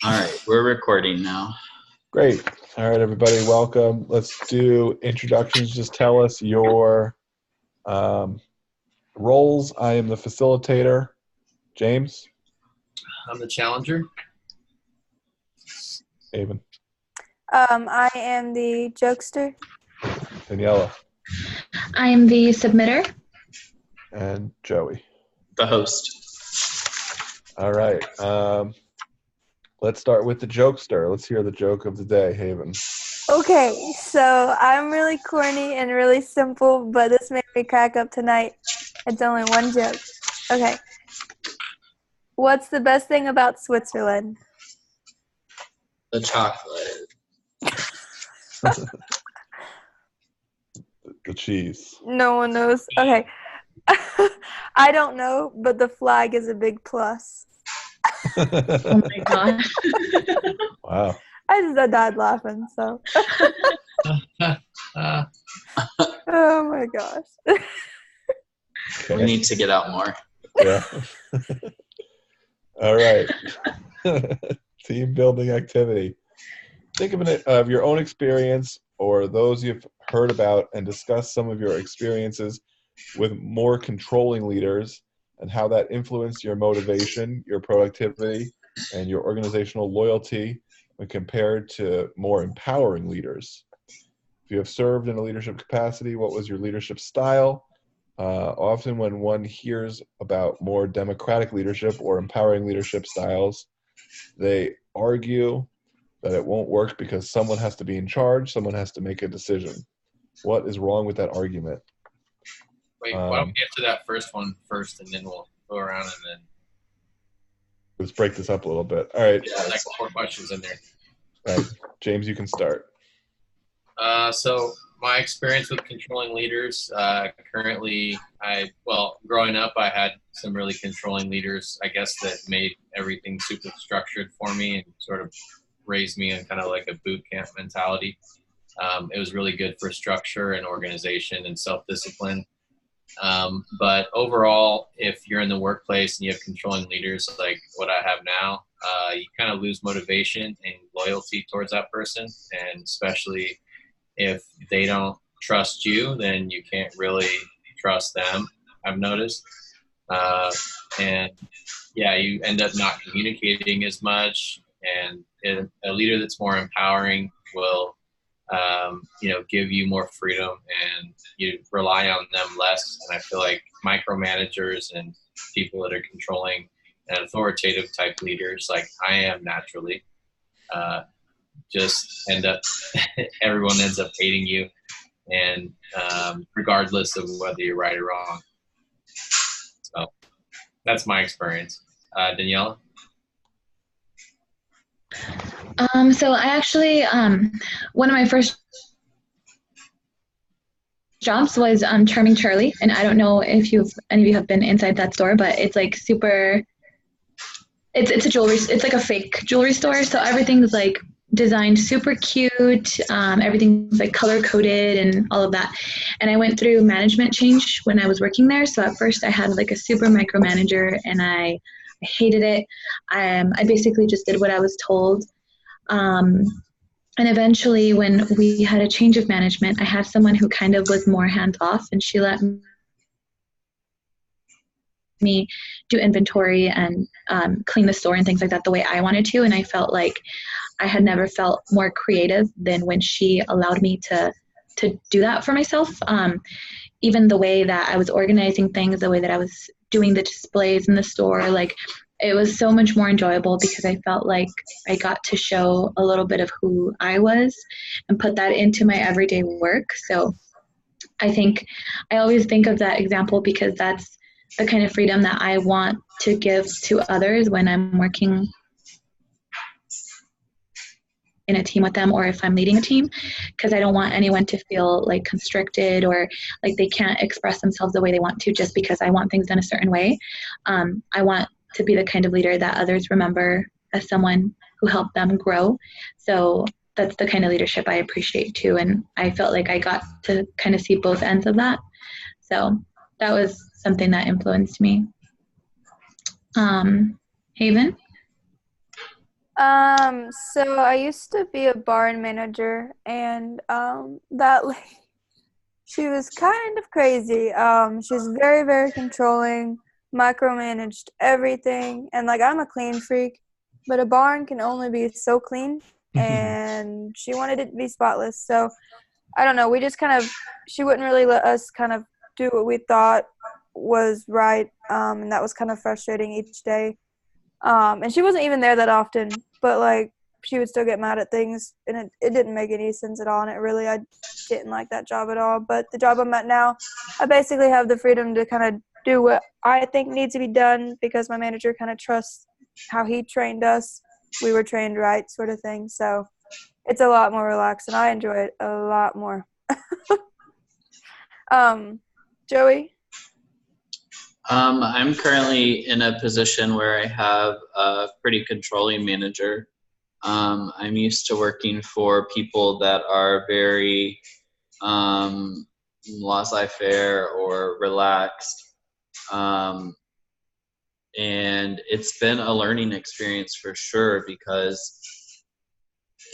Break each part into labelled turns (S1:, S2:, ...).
S1: All right, we're recording now.
S2: Great. All right, everybody, welcome. Let's do introductions. Just tell us your roles. I am the facilitator. James?
S3: I'm the challenger.
S2: Avon?
S4: I am the jokester.
S2: Daniela?
S5: I'm the submitter.
S2: And Joey?
S1: The host.
S2: All right. Let's start with the jokester. Let's hear the joke of the day, Haven.
S4: Okay, so I'm really corny and really simple, but this made me crack up tonight. It's only one joke. Okay. What's the best thing about Switzerland?
S1: The chocolate.
S2: The cheese.
S4: No one knows. Okay. I don't know, but the flag is a big plus.
S5: Oh my god.
S2: Wow.
S4: I died laughing, so. Oh my gosh.
S2: Okay.
S1: We need to get out more.
S2: Yeah. All right. Team building activity. Think of your own experience or those you've heard about and discuss some of your experiences with more controlling leaders and how that influenced your motivation, your productivity, and your organizational loyalty when compared to more empowering leaders. If you have served in a leadership capacity, what was your leadership style? Often when one hears about more democratic leadership or empowering leadership styles, they argue that it won't work because someone has to be in charge, someone has to make a decision. What is wrong with that argument?
S3: Wait, why don't we answer that first one first, and then we'll go around and then.
S2: Let's break this up a little bit. All right.
S3: Yeah, like 4 questions in there.
S2: All right. James, you can start.
S3: So my experience with controlling leaders, currently, growing up, I had some really controlling leaders, I guess, that made everything super structured for me and sort of raised me in kind of like a boot camp mentality. It was really good for structure and organization and self-discipline. But overall, if you're in the workplace and you have controlling leaders like what I have now, you kind of lose motivation and loyalty towards that person. And especially if they don't trust you, then you can't really trust them, I've noticed. And yeah, you end up not communicating as much. And a leader that's more empowering will give you more freedom and you rely on them less. And I feel like micromanagers and people that are controlling and authoritative type leaders, like I am naturally, just everyone ends up hating you, and regardless of whether you're right or wrong. So that's my experience. Daniela?
S5: So I actually, one of my first jobs was Charming Charlie, and I don't know if any of you have been inside that store, but it's like super. It's a jewelry. It's like a fake jewelry store, so everything's like designed super cute. Everything's like color coded and all of that. And I went through management change when I was working there. So at first I had like a super micromanager, and I hated it. I basically just did what I was told. And eventually when we had a change of management, I had someone who kind of was more hands off, and she let me do inventory and clean the store and things like that the way I wanted to. And I felt like I had never felt more creative than when she allowed me to do that for myself. Even the way that I was organizing things, the way that I was doing the displays in the store, like it was so much more enjoyable because I felt like I got to show a little bit of who I was and put that into my everyday work. So I always think of that example because that's the kind of freedom that I want to give to others when I'm working in a team with them, or if I'm leading a team, because I don't want anyone to feel like constricted or like they can't express themselves the way they want to just because I want things done a certain way. I want to be the kind of leader that others remember as someone who helped them grow. So that's the kind of leadership I appreciate too. And I felt like I got to kind of see both ends of that. So that was something that influenced me. Haven?
S4: So I used to be a barn manager, and that lady, she was kind of crazy. She's very, very controlling, micromanaged everything, and like I'm a clean freak, but a barn can only be so clean, and she wanted it to be spotless. So I don't know. We just kind of, she wouldn't really let us kind of do what we thought was right, and that was kind of frustrating each day. And she wasn't even there that often, but like she would still get mad at things, and it didn't make any sense at all. And I didn't like that job at all. But the job I'm at now, I basically have the freedom to kind of do what I think needs to be done because my manager kind of trusts how he trained us. We were trained right, sort of thing. So it's a lot more relaxed, and I enjoy it a lot more. Joey?
S1: I'm currently in a position where I have a pretty controlling manager. I'm used to working for people that are very laissez-faire or relaxed. And it's been a learning experience for sure because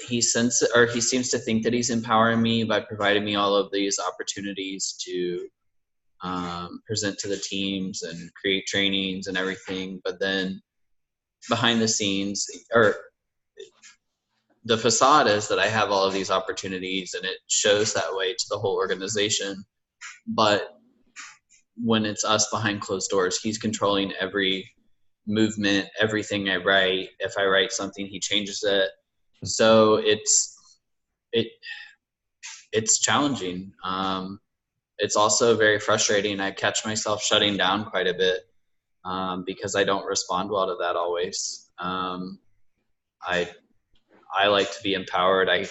S1: he seems to think that he's empowering me by providing me all of these opportunities to present to the teams and create trainings and everything. But then behind the scenes, or the facade is that I have all of these opportunities and it shows that way to the whole organization. But when it's us behind closed doors, he's controlling every movement, everything I write. If I write something, he changes it. So it's challenging. It's also very frustrating. I catch myself shutting down quite a bit because I don't respond well to that always. I like to be empowered. I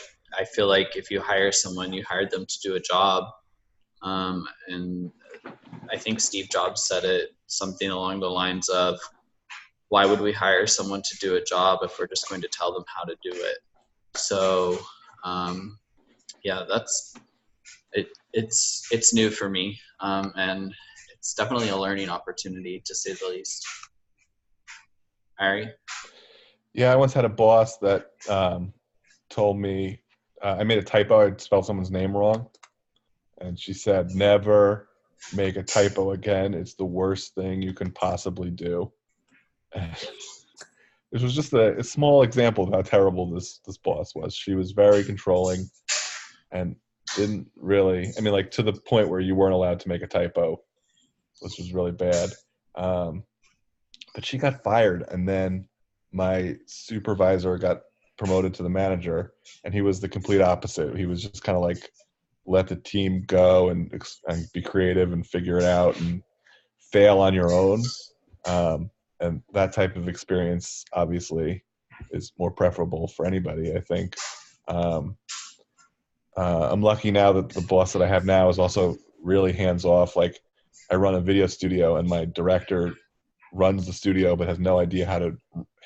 S1: feel like if you hire someone, you hired them to do a job. And I think Steve Jobs said it something along the lines of, why would we hire someone to do a job if we're just going to tell them how to do it? So yeah, it's new for me, and it's definitely a learning opportunity to say the least. Ari?
S2: Yeah, I once had a boss that told me I made a typo. I'd spelled someone's name wrong. And she said, never make a typo again. It's the worst thing you can possibly do. And this was just a small example of how terrible this boss was. She was very controlling and didn't really, I mean, like to the point where you weren't allowed to make a typo, which was really bad. But she got fired, and then my supervisor got promoted to the manager, and he was the complete opposite. He was just kind of like, let the team go and be creative and figure it out and fail on your own. And that type of experience obviously is more preferable for anybody, I think. I'm lucky now that the boss that I have now is also really hands-off. Like, I run a video studio, and my director runs the studio but has no idea how to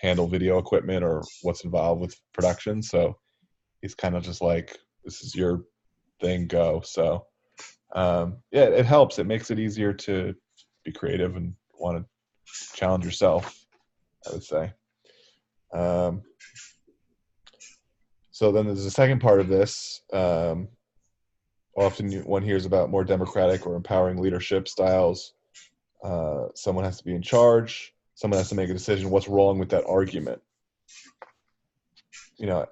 S2: handle video equipment or what's involved with production. So he's kind of just like, this is your thing, go. So yeah, it helps. It makes it easier to be creative and want to challenge yourself, I would say. So then there's a second part of this. Often one hears about more democratic or empowering leadership styles. Someone has to be in charge. Someone has to make a decision. What's wrong with that argument? You know,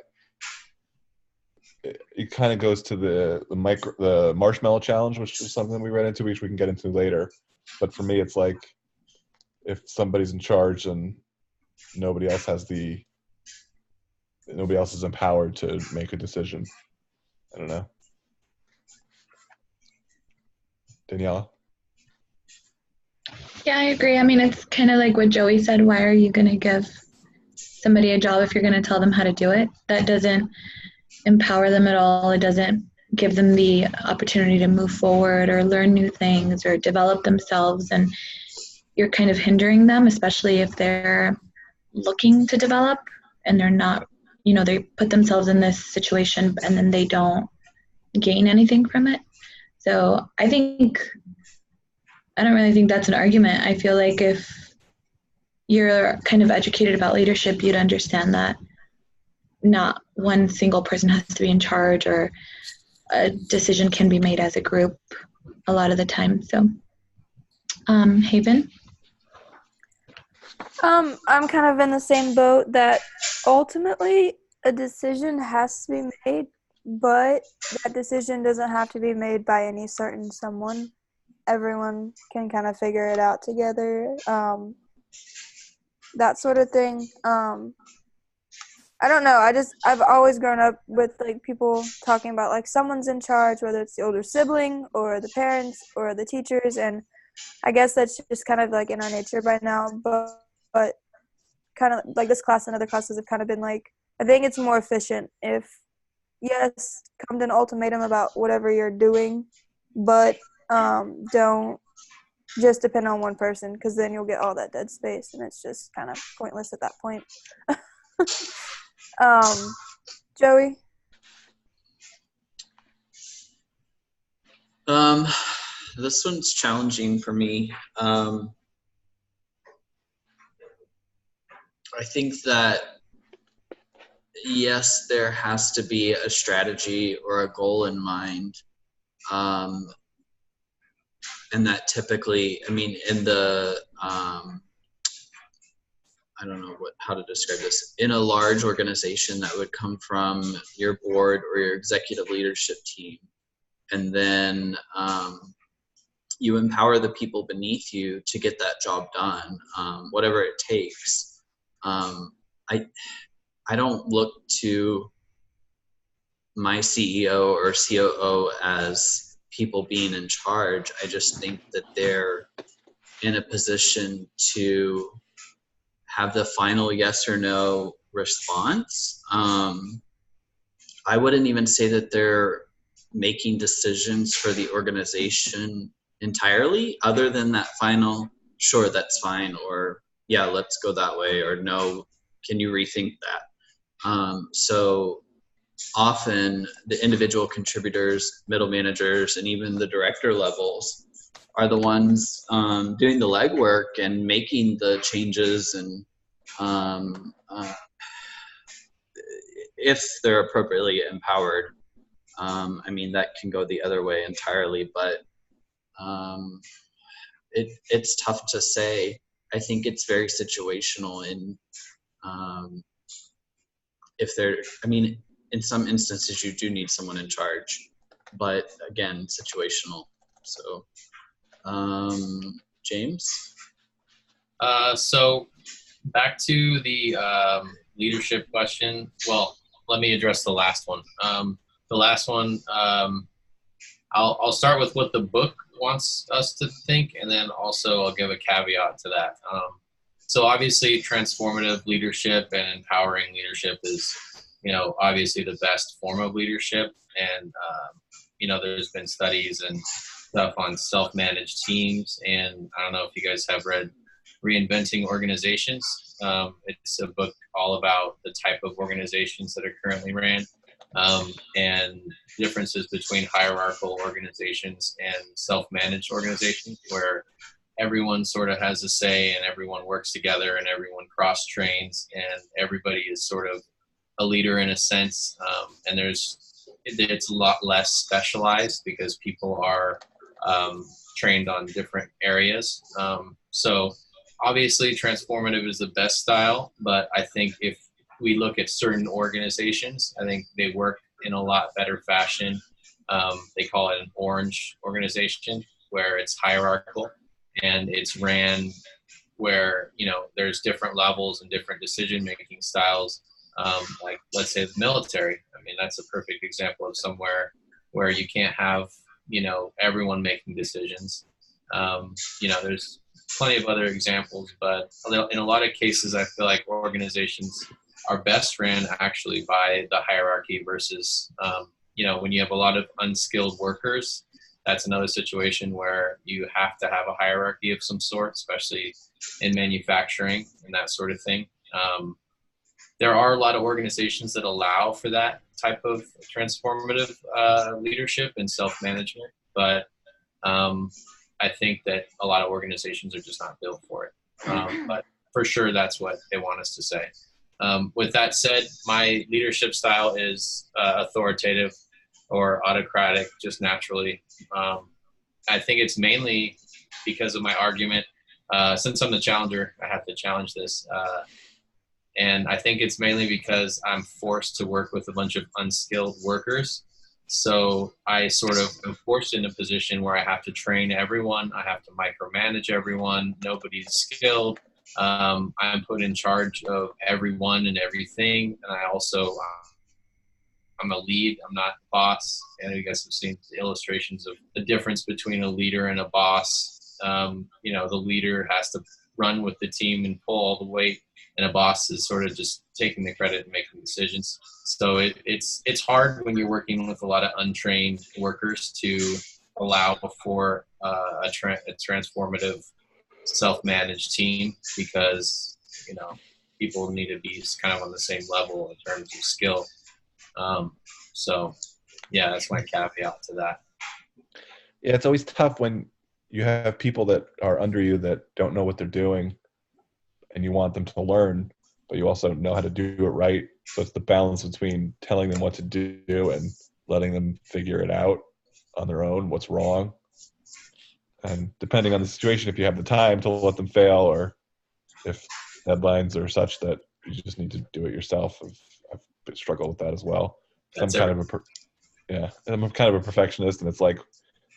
S2: it kind of goes to the marshmallow challenge, which is something we read into, which we can get into later. But for me, it's like, if somebody's in charge and nobody else is empowered to make a decision. I don't know. Daniela?
S5: Yeah, I agree. I mean, it's kind of like what Joey said. Why are you going to give somebody a job if you're going to tell them how to do it? That doesn't empower them at all. It doesn't give them the opportunity to move forward or learn new things or develop themselves. And you're kind of hindering them, especially if they're looking to develop and they're not, they put themselves in this situation and then they don't gain anything from it. So I don't really think that's an argument. I feel like if you're kind of educated about leadership, you'd understand that not one single person has to be in charge, or a decision can be made as a group a lot of the time. So, Haven?
S4: I'm kind of in the same boat that ultimately a decision has to be made, but that decision doesn't have to be made by any certain someone. Everyone can kind of figure it out together. That sort of thing. I don't know. I've always grown up with like people talking about like someone's in charge, whether it's the older sibling or the parents or the teachers, and I guess that's just kind of like in our nature by now. But kind of like this class and other classes have kind of been like, I think it's more efficient if, yes, come to an ultimatum about whatever you're doing, but don't just depend on one person, because then you'll get all that dead space and it's just kind of pointless at that point. Joey?
S1: This one's challenging for me. I think that, yes, there has to be a strategy or a goal in mind. And that typically, I mean, in the, I don't know how to describe this. In a large organization, that would come from your board or your executive leadership team. And then you empower the people beneath you to get that job done, whatever it takes. I don't look to my CEO or COO as people being in charge. I just think that they're in a position to have the final yes or no response. I wouldn't even say that they're making decisions for the organization entirely, other than that final, sure, that's fine, or yeah, let's go that way, or no, can you rethink that? So often the individual contributors, middle managers, and even the director levels are the ones doing the legwork and making the changes, and if they're appropriately empowered. I mean, that can go the other way entirely, but it's tough to say. I think it's very situational in if there, I mean, in some instances you do need someone in charge, but again, situational. So, James?
S3: So back to the leadership question. Well, let me address the last one. The last one, I'll start with what the book wants us to think, and then also I'll give a caveat to that. So obviously transformative leadership and empowering leadership is, obviously the best form of leadership. And, there's been studies and stuff on self-managed teams. And I don't know if you guys have read Reinventing Organizations. It's a book all about the type of organizations that are currently ran, and differences between hierarchical organizations and self-managed organizations, where everyone sort of has a say and everyone works together and everyone cross-trains and everybody is sort of a leader in a sense. And it's a lot less specialized because people are trained on different areas. So obviously transformative is the best style, but I think if we look at certain organizations, I think they work in a lot better fashion. They call it an orange organization, where it's hierarchical and it's ran where, there's different levels and different decision-making styles. Like, let's say the military. I mean, that's a perfect example of somewhere where you can't have, everyone making decisions. There's plenty of other examples, but in a lot of cases, I feel like organizations are best ran actually by the hierarchy versus, when you have a lot of unskilled workers, that's another situation where you have to have a hierarchy of some sort, especially in manufacturing and that sort of thing. There are a lot of organizations that allow for that type of transformative leadership and self-management, but I think that a lot of organizations are just not built for it. But for sure, that's what they want us to say. With that said, my leadership style is authoritative or autocratic, just naturally. I think it's mainly because of my argument. Since I'm the challenger, I have to challenge this. And I think it's mainly because I'm forced to work with a bunch of unskilled workers. So I sort of am forced in a position where I have to train everyone. I have to micromanage everyone. Nobody's skilled. I'm put in charge of everyone and everything. And I also, I'm a lead. I'm not a boss. And you guys have seen the illustrations of the difference between a leader and a boss. You know, the leader has to run with the team and pull all the weight, and a boss is sort of just taking the credit and making decisions. So it's hard when you're working with a lot of untrained workers to allow for a transformative, self-managed team, because you know people need to be kind of on the same level in terms of skill. So yeah, that's my caveat to that.
S2: Yeah, it's always tough when you have people that are under you that don't know what they're doing, and you want them to learn, but you also know how to do it right. So it's the balance between telling them what to do and letting them figure it out on their own, what's wrong. And depending on the situation, if you have the time to let them fail, or if deadlines are such that you just need to do it yourself. I've struggled with that as well. I'm kind of a perfectionist, and it's like,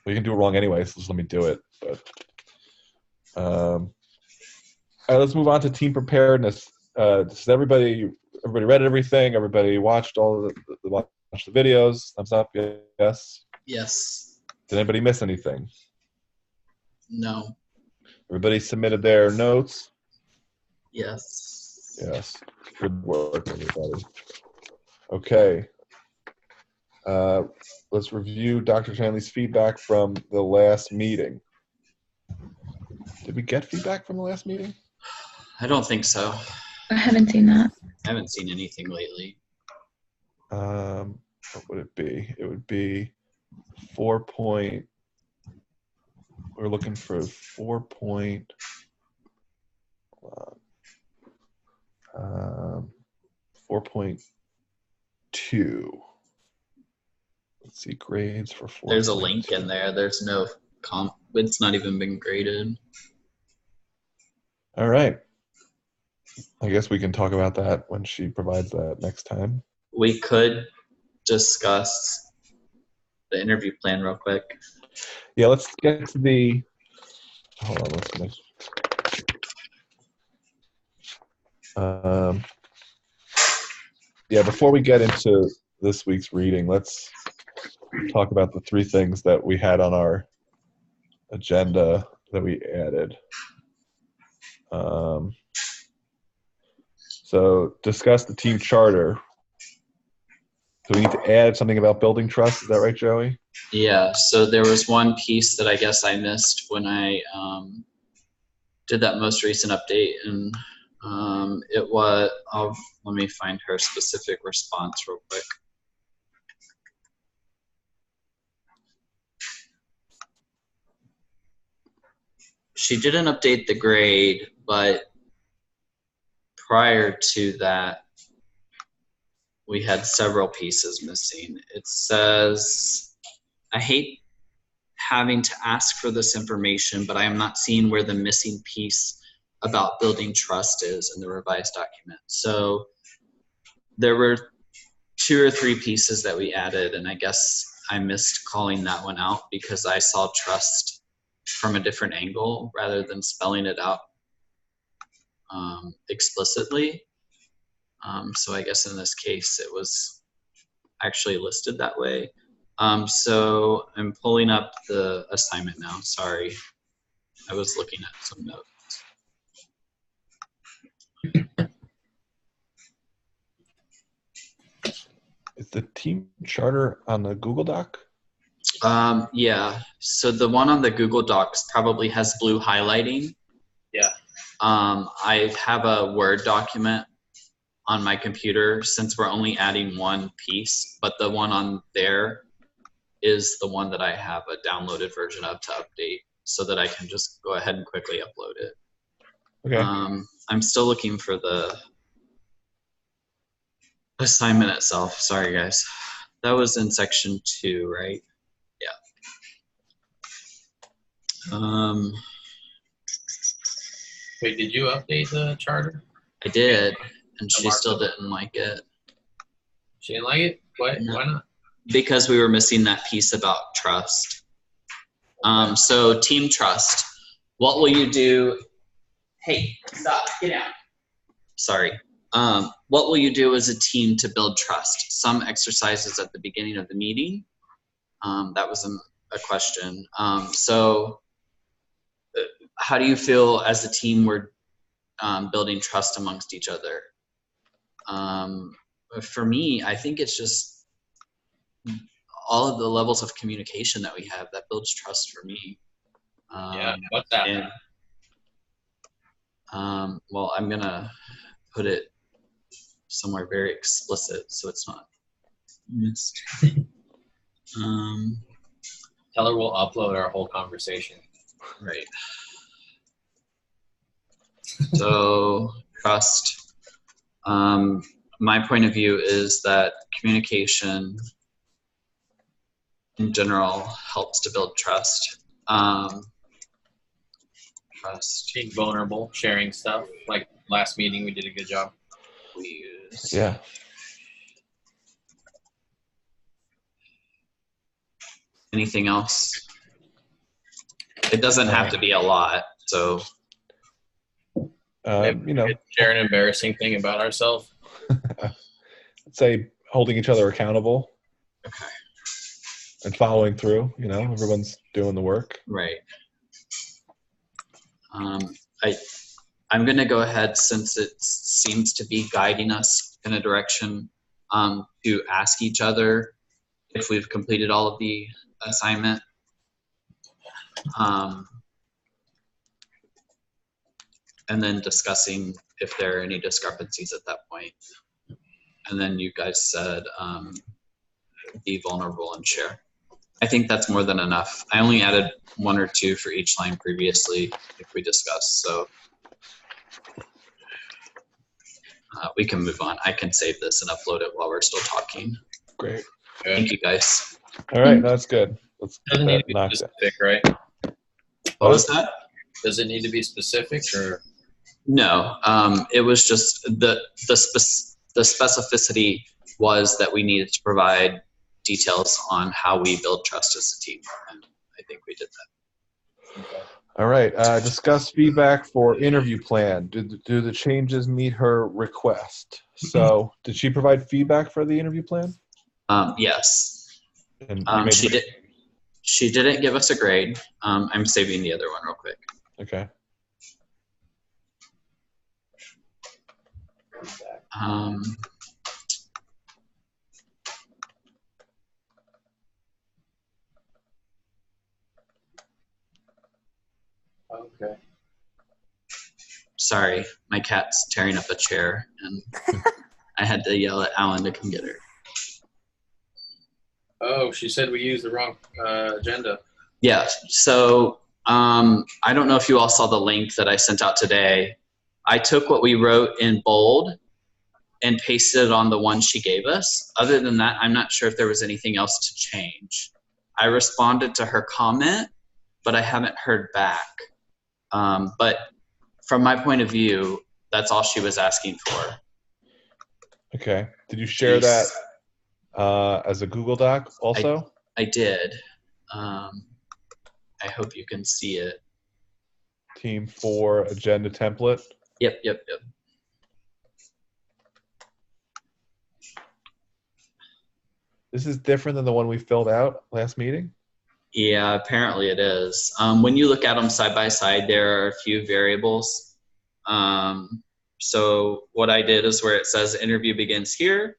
S2: well, you can do it wrong anyway, so just let me do it. But all right, let's move on to team preparedness. Does everybody read everything? Everybody watched watched the videos? Thumbs up? Yes.
S1: Yes.
S2: Did anybody miss anything?
S1: No.
S2: Everybody submitted their notes?
S1: Yes.
S2: Yes. Good work, everybody. Okay. Let's review Dr. Chanley's feedback from the last meeting. Did we get feedback from the last meeting?
S1: I don't think so.
S5: I haven't seen that.
S1: I haven't seen anything lately.
S2: What would it be? It would be 4 point. We're looking for 4 point. 4.2. Let's see, grades for 4.
S1: There's a link in there. There's no comp. It's not even been graded.
S2: All right. I guess we can talk about that when she provides that next time.
S1: We could discuss the interview plan real quick.
S2: Yeah, let's get to the. Hold on, let's finish. Yeah, before we get into this week's reading, let's talk about the 3 things that we had on our agenda that we added. So discuss the team charter. So we need to add something about building trust. Is that right, Joey?
S1: Yeah, so there was one piece that I guess I missed when I did that most recent update, and it was, let me find her specific response real quick. She didn't update the grade, but prior to that, we had several pieces missing. It says, I hate having to ask for this information, but I am not seeing where the missing piece about building trust is in the revised document. So there were 2 or 3 pieces that we added, and I guess I missed calling that one out because I saw trust from a different angle rather than spelling it out explicitly. So I guess in this case it was actually listed that way. So I'm pulling up the assignment now. Sorry, I was looking at some notes.
S2: Is the team charter on the Google Doc?
S1: Yeah, so the one on the Google Docs probably has blue highlighting.
S3: Yeah.
S1: I have a Word document on my computer since we're only adding 1 piece, but the one on there is the one that I have a downloaded version of to update so that I can just go ahead and quickly upload it.
S2: Okay.
S1: I'm still looking for the Assignment itself. Sorry, guys. That was in section 2, right? Yeah.
S3: Wait, did you update the charter?
S1: I did, and she still didn't like it.
S3: She didn't like it? Why?
S1: No.
S3: Why not?
S1: Because we were missing that piece about trust. So team trust. What will you do? Hey, stop, get out. Sorry. What will you do as a team to build trust? Some exercises at the beginning of the meeting. That was a question. So how do you feel as a team we're building trust amongst each other? For me, I think it's just all of the levels of communication that we have that builds trust for me.
S3: Yeah, what's that?
S1: Well, I'm gonna put it somewhere very explicit so it's not missed.
S3: Tell her we'll upload our whole conversation.
S1: Right. So trust. My point of view is that communication in general helps to build trust. Trust.
S3: Being vulnerable, sharing stuff. Like last meeting, we did a good job.
S1: We use.
S2: Yeah.
S1: Anything else? It doesn't have to be a lot. So.
S2: You know,
S3: Share an embarrassing thing about ourselves.
S2: let's say holding each other accountable.
S1: Okay.
S2: And following through. You know, everyone's doing the work.
S1: Right. I'm going to go ahead, since it seems to be guiding us in a direction, to ask each other if we've completed all of the assignment. And then discussing if there are any discrepancies at that point. And then you guys said be vulnerable and share. I think that's more than enough. I only added 1 or 2 for each line previously, if we discussed, so we can move on. I can save this and upload it while we're still talking.
S2: Great.
S1: Thank you, guys.
S2: All right, that's good. Let's
S3: Doesn't need to be
S2: knock
S3: specific, right?
S1: What was that?
S3: Does it need to be specific, or?
S1: No, it was just the specificity was that we needed to provide details on how we build trust as a team, and I think we did that.
S3: Okay.
S2: All right. Discuss feedback for interview plan. Do the changes meet her request? So, did she provide feedback for the interview plan?
S1: Yes.
S2: And
S1: she didn't give us a grade. I'm saving the other one real quick.
S2: Okay.
S3: Okay.
S1: Sorry, my cat's tearing up a chair, and I had to yell at Alan to come get her.
S3: Oh, she said we used the wrong agenda.
S1: Yeah, so I don't know if you all saw the link that I sent out today. I took what we wrote in bold and pasted it on the one she gave us. Other than that, I'm not sure if there was anything else to change. I responded to her comment, but I haven't heard back. But from my point of view, that's all she was asking for.
S2: Okay. Did you share that as a Google Doc also?
S1: I did. I hope you can see it.
S2: Team 4 agenda template.
S1: Yep.
S2: This is different than the one we filled out last meeting?
S1: Yeah, apparently it is. When you look at them side by side, there are a few variables. So what I did is where it says interview begins here,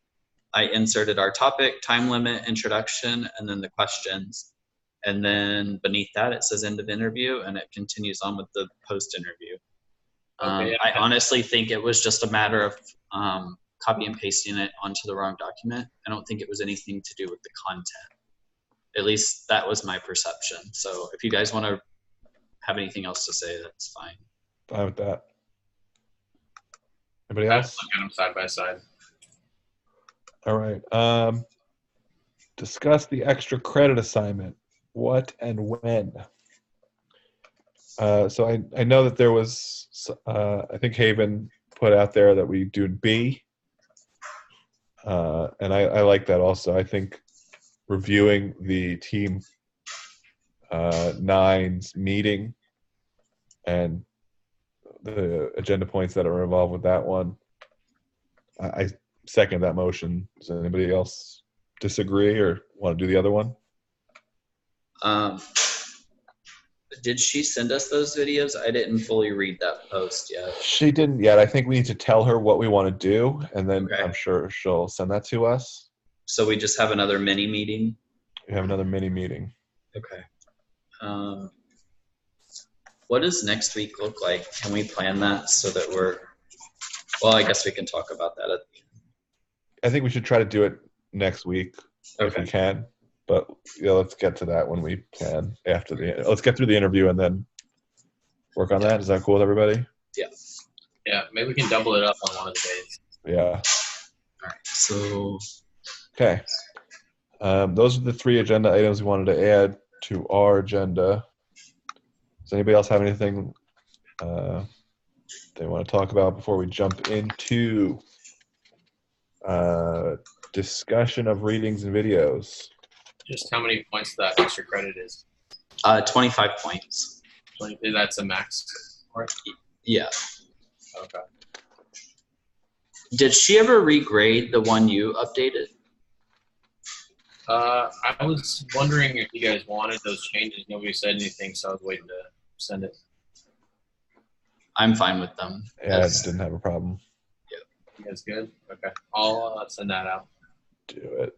S1: I inserted our topic, time limit, introduction, and then the questions. And then beneath that, it says end of interview, and it continues on with the post-interview.
S3: Okay.
S1: I honestly think it was just a matter of copy and pasting it onto the wrong document. I don't think it was anything to do with the content. At least that was my perception. So if you guys want to have anything else to say, that's fine.
S2: Fine with that. Anybody
S3: I
S2: else?
S3: look at them side by side.
S2: All right. Discuss the extra credit assignment. What and when? So I know that there was, I think Haven put out there that we do B. And I like that also. I think reviewing the team nines meeting and the agenda points that are involved with that one, I second that motion. Does anybody else disagree or want to do the other one?
S1: Did she send us those videos? I didn't fully read that post yet.
S2: She didn't yet. I think we need to tell her what we want to do, and then
S1: Okay.
S2: I'm sure she'll send that to us.
S1: So we just have another mini meeting?
S2: We have another mini meeting.
S1: Okay. What does next week look like? Can we plan that so that well, I guess we can talk about that at the end.
S2: I think we should try to do it next week if we can. But yeah, let's get to that when we can after let's get through the interview and then work on that. Is that cool with everybody?
S1: Yeah.
S3: Yeah, maybe we can double it up on one of the days.
S2: Yeah.
S1: All right. So.
S2: Okay. Those are the 3 agenda items we wanted to add to our agenda. Does anybody else have anything they want to talk about before we jump into discussion of readings and videos?
S3: Just how many points that extra credit is?
S1: 25 points.
S3: 20, that's a max. Right?
S1: Yeah.
S3: Okay.
S1: Did she ever regrade the one you updated?
S3: I was wondering if you guys wanted those changes. Nobody said anything, so I was waiting to send it.
S1: I'm fine with them.
S2: Yeah, I didn't have a problem.
S3: You guys good? Okay. I'll send that out.
S2: Do it.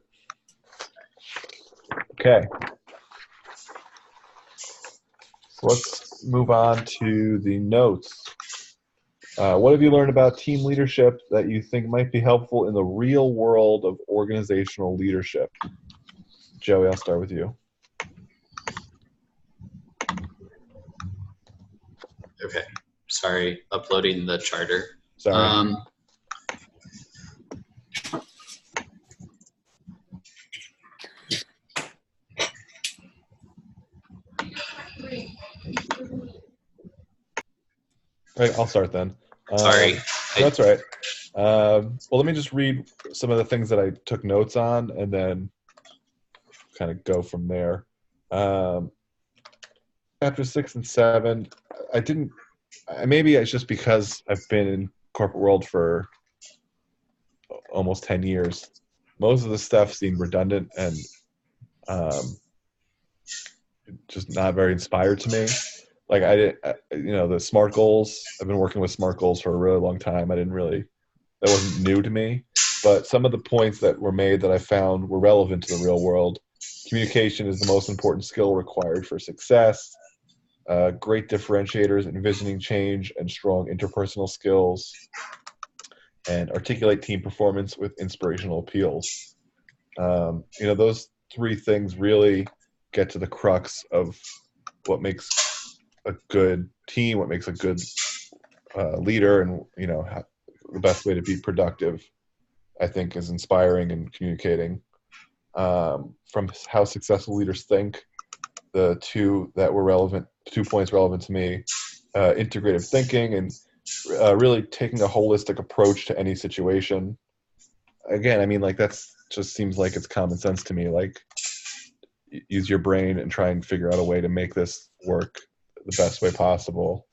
S2: Okay. So let's move on to the notes. What have you learned about team leadership that you think might be helpful in the real world of organizational leadership? Joey, I'll start with you.
S1: Okay. Sorry, uploading the charter.
S2: Sorry. Right, I'll start then.
S1: Sorry.
S2: That's right. Well, let me just read some of the things that I took notes on and then kind of go from there. Chapter 6 and 7, maybe it's just because I've been in corporate world for almost 10 years. Most of the stuff seemed redundant and just not very inspired to me. Like the SMART goals, I've been working with SMART goals for a really long time. That wasn't new to me, but some of the points that were made that I found were relevant to the real world. Communication is the most important skill required for success. Great differentiators, envisioning change and strong interpersonal skills, and articulate team performance with inspirational appeals. Those 3 things really get to the crux of what makes a good team, what makes a good leader, and the best way to be productive, I think, is inspiring and communicating. From how successful leaders think, the 2 points relevant to me, integrative thinking and really taking a holistic approach to any situation. Again, that's just seems like it's common sense to me. Like, use your brain and try and figure out a way to make this work the best way possible.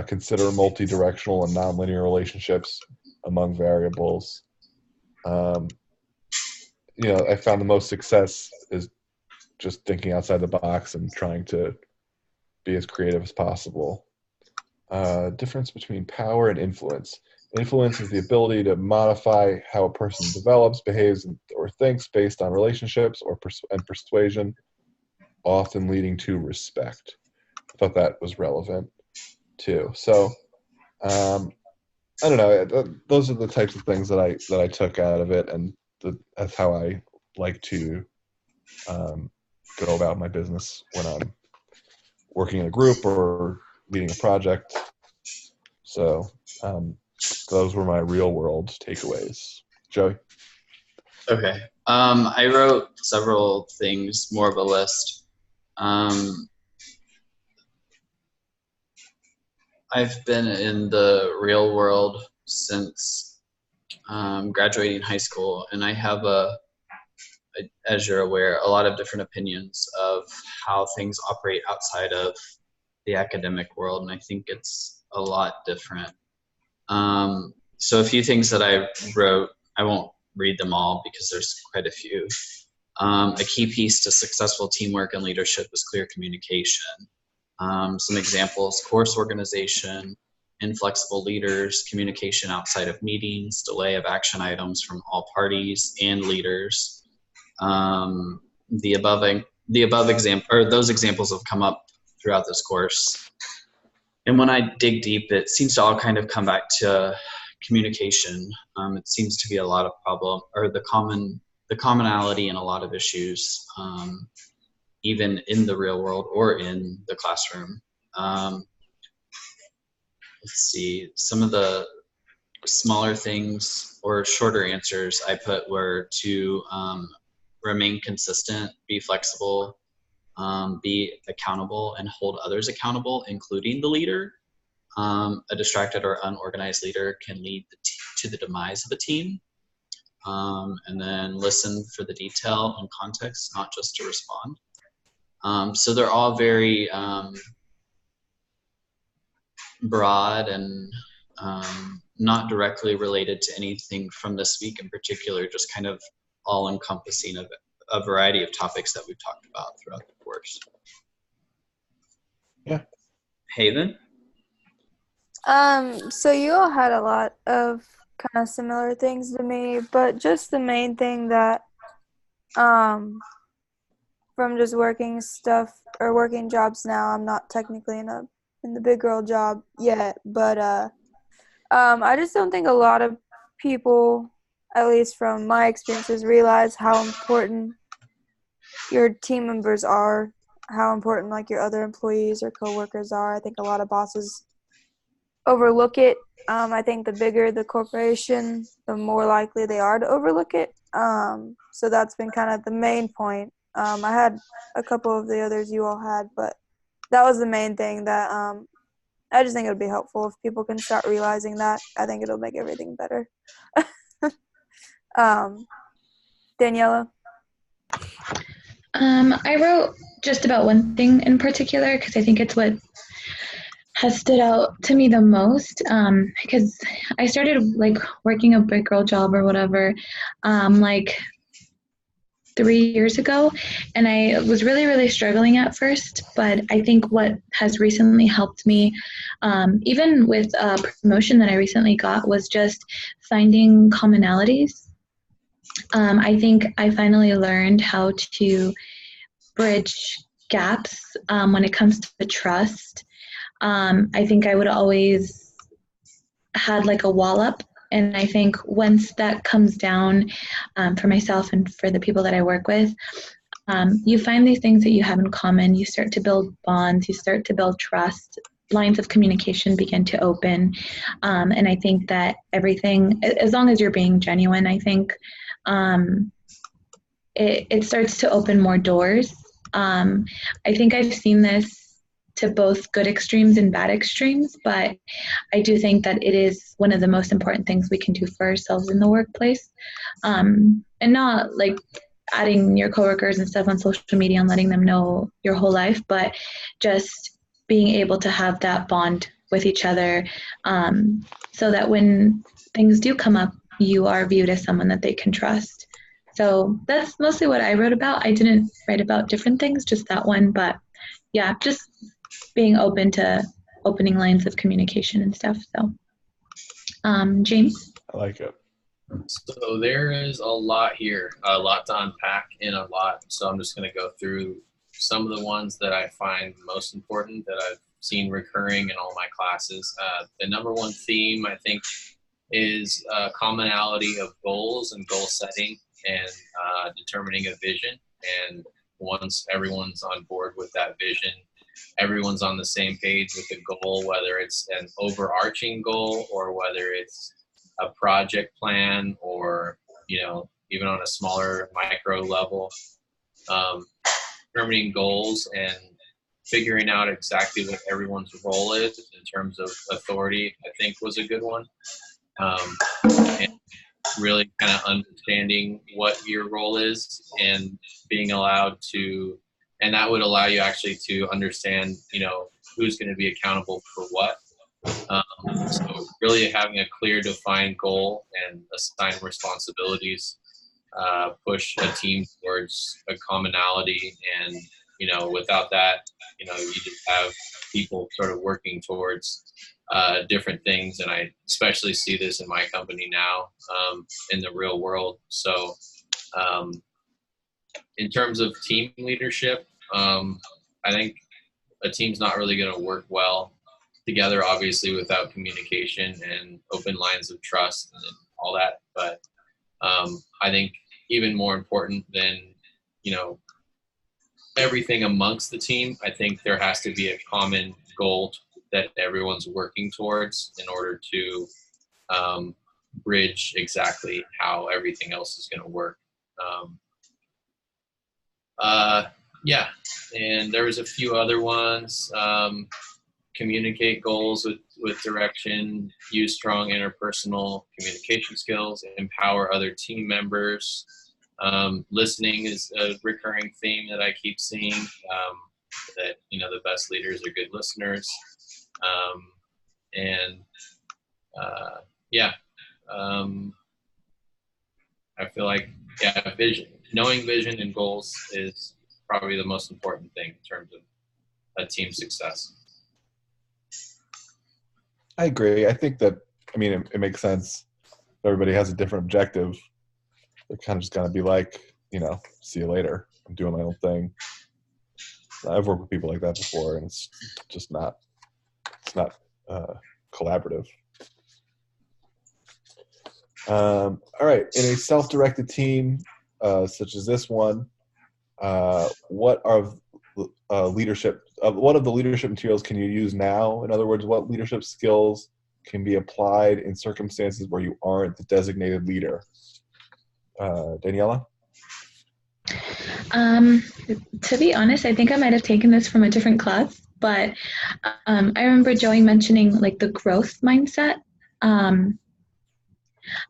S2: Consider multi-directional and nonlinear relationships among variables. I found the most success is just thinking outside the box and trying to be as creative as possible. Difference between power and influence. Influence is the ability to modify how a person develops, behaves, or thinks based on relationships and persuasion, often leading to respect. I thought that was relevant too. So, I don't know. Those are the types of things that I took out of it, and that's how I like to go about my business when I'm working in a group or leading a project. So those were my real world takeaways. Joey?
S1: Okay. I wrote several things, more of a list. I've been in the real world since graduating high school, and I have as you're aware, a lot of different opinions of how things operate outside of the academic world, and I think it's a lot different. So a few things that I wrote, I won't read them all because there's quite a few. A key piece to successful teamwork and leadership is clear communication. Some examples: course organization, inflexible leaders, communication outside of meetings, delay of action items from all parties and leaders. The above example, or those examples have come up throughout this course. And when I dig deep, it seems to all kind of come back to communication. It seems to be a lot of the commonality in a lot of issues, even in the real world or in the classroom. Let's see, some of the smaller things or shorter answers I put were to remain consistent, be flexible, be accountable, and hold others accountable, including the leader. A distracted or unorganized leader can lead to the demise of a team. And then listen for the detail and context, not just to respond. So they're all very broad and not directly related to anything from this week in particular, just kind of all encompassing of a variety of topics that we've talked about throughout the course.
S2: Yeah.
S1: Haven?
S4: So you all had a lot of kind of similar things to me, but just the main thing that from just working stuff or working jobs now, I'm not technically in the big girl job yet, but I just don't think a lot of people, at least from my experiences, realize how important your team members are, how important like your other employees or coworkers are. I think a lot of bosses overlook it. I think the bigger the corporation, the more likely they are to overlook it. So that's been kind of the main point. I had a couple of the others you all had, but that was the main thing that I just think it would be helpful if people can start realizing that. I think it'll make everything better. Daniela?
S5: I wrote just about one thing in particular because I think it's what has stood out to me the most, because I started like working a brick girl job or whatever like 3 years ago, and I was really struggling at first, but I think what has recently helped me, even with a promotion that I recently got, was just finding commonalities. I think I finally learned how to bridge gaps when it comes to trust. I think I would always had like a wall up. And I think once that comes down for myself and for the people that I work with, you find these things that you have in common. You start to build bonds. You start to build trust. Lines of communication begin to open. And I think that everything, as long as you're being genuine, I think it starts to open more doors. I think I've seen this to both good extremes and bad extremes, but I do think that it is one of the most important things we can do for ourselves in the workplace. And not like adding your coworkers and stuff on social media and letting them know your whole life, but just being able to have that bond with each other, so that when things do come up, you are viewed as someone that they can trust. So that's mostly what I wrote about. I didn't write about different things, just that one, but yeah, just being open to opening lines of communication and stuff. So, James?
S2: I like it.
S3: So there is a lot here, a lot to unpack in a lot. So I'm just going to go through some of the ones that I find most important that I've seen recurring in all my classes. The number one theme, I think, is commonality of goals and goal setting and determining a vision. And once everyone's on board with that vision, everyone's on the same page with the goal, whether it's an overarching goal or whether it's a project plan or, even on a smaller micro level. Determining goals and figuring out exactly what everyone's role is in terms of authority, I think, was a good one. And really kind of understanding what your role is and being allowed to, and that would allow you actually to understand, who's going to be accountable for what. So really having a clear defined goal and assigned responsibilities push a team towards a commonality, and without that, you just have people sort of working towards different things. And I especially see this in my company now, in the real world. So in terms of team leadership, I think a team's not really going to work well together, obviously, without communication and open lines of trust and all that. But I think even more important than, everything amongst the team, I think there has to be a common goal that everyone's working towards in order to bridge exactly how everything else is going to work. Yeah, and there was a few other ones. Communicate goals with direction, use strong interpersonal communication skills, empower other team members. Listening is a recurring theme that I keep seeing, that, the best leaders are good listeners. I feel like, knowing vision and goals is probably the most important thing in terms of a team success.
S2: I agree. I think that, it makes sense. Everybody has a different objective. They're kind of just going to be like, see you later. I'm doing my own thing. I've worked with people like that before, and it's just not, collaborative. All right. In a self-directed team, such as this one, what of the leadership materials can you use now? In other words, what leadership skills can be applied in circumstances where you aren't the designated leader? Daniela?
S5: To be honest, I think I might have taken this from a different class, but I remember Joey mentioning like the growth mindset. I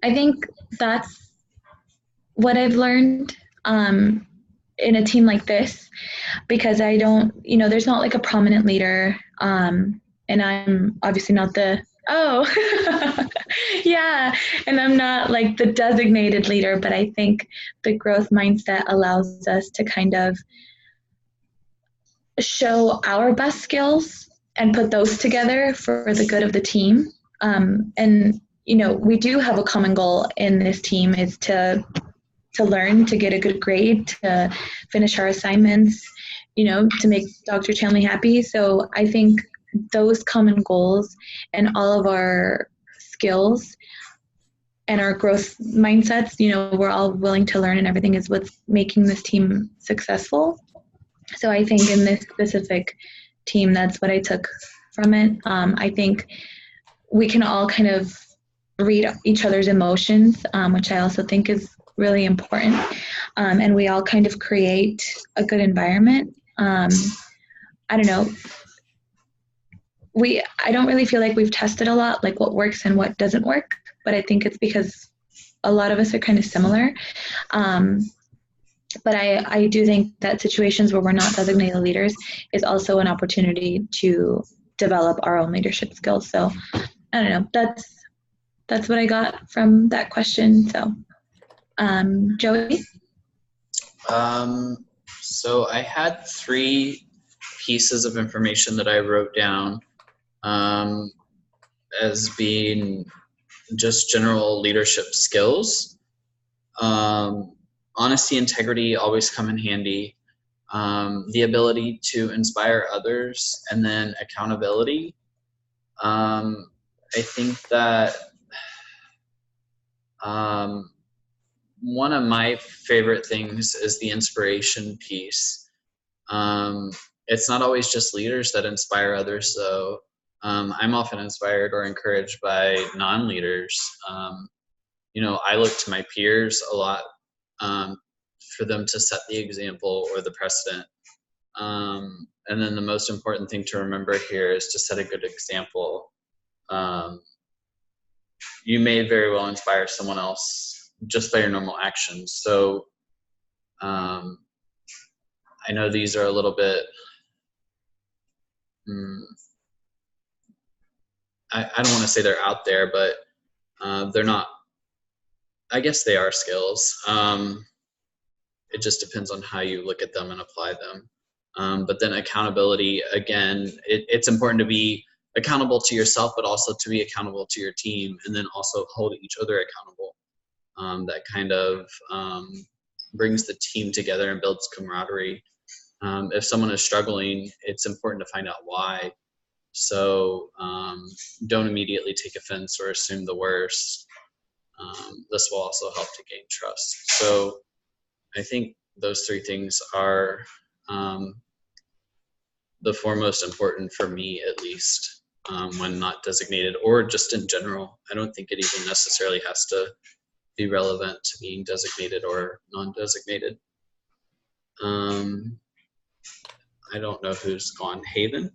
S5: think that's what I've learned in a team like this, because I don't, there's not like a prominent leader, and I'm obviously not yeah, and I'm not like the designated leader, but I think the growth mindset allows us to kind of show our best skills and put those together for the good of the team. And we do have a common goal in this team, is to learn, to get a good grade, to finish our assignments, to make Dr. Chanley happy. So I think those common goals and all of our skills and our growth mindsets, we're all willing to learn, and everything is what's making this team successful. So I think in this specific team, that's what I took from it. I think we can all kind of read each other's emotions, which I also think is really important. And we all kind of create a good environment. I don't know. I don't really feel like we've tested a lot, like what works and what doesn't work, but I think it's because a lot of us are kind of similar. But I do think that situations where we're not designated leaders is also an opportunity to develop our own leadership skills. So I don't know, that's what I got from that question. So Joey?
S1: So I had 3 pieces of information that I wrote down as being just general leadership skills. Honesty, integrity always come in handy. The ability to inspire others, and then accountability. I think that one of my favorite things is the inspiration piece. It's not always just leaders that inspire others, though. I'm often inspired or encouraged by non-leaders. I look to my peers a lot for them to set the example or the precedent. And then the most important thing to remember here is to set a good example. You may very well inspire someone else just by your normal actions. So I know these are a little bit, I don't want to say they're out there, but they're not, I guess they are skills. It just depends on how you look at them and apply them. But then accountability, again, it's important to be accountable to yourself, but also to be accountable to your team, and then also hold each other accountable. That kind of brings the team together and builds camaraderie. If someone is struggling, it's important to find out why. So don't immediately take offense or assume the worst. This will also help to gain trust. So I think those three things are the foremost important for me, at least, when not designated, or just in general. I don't think it even necessarily has to be relevant to being designated or non-designated. I don't know who's gone. Haven?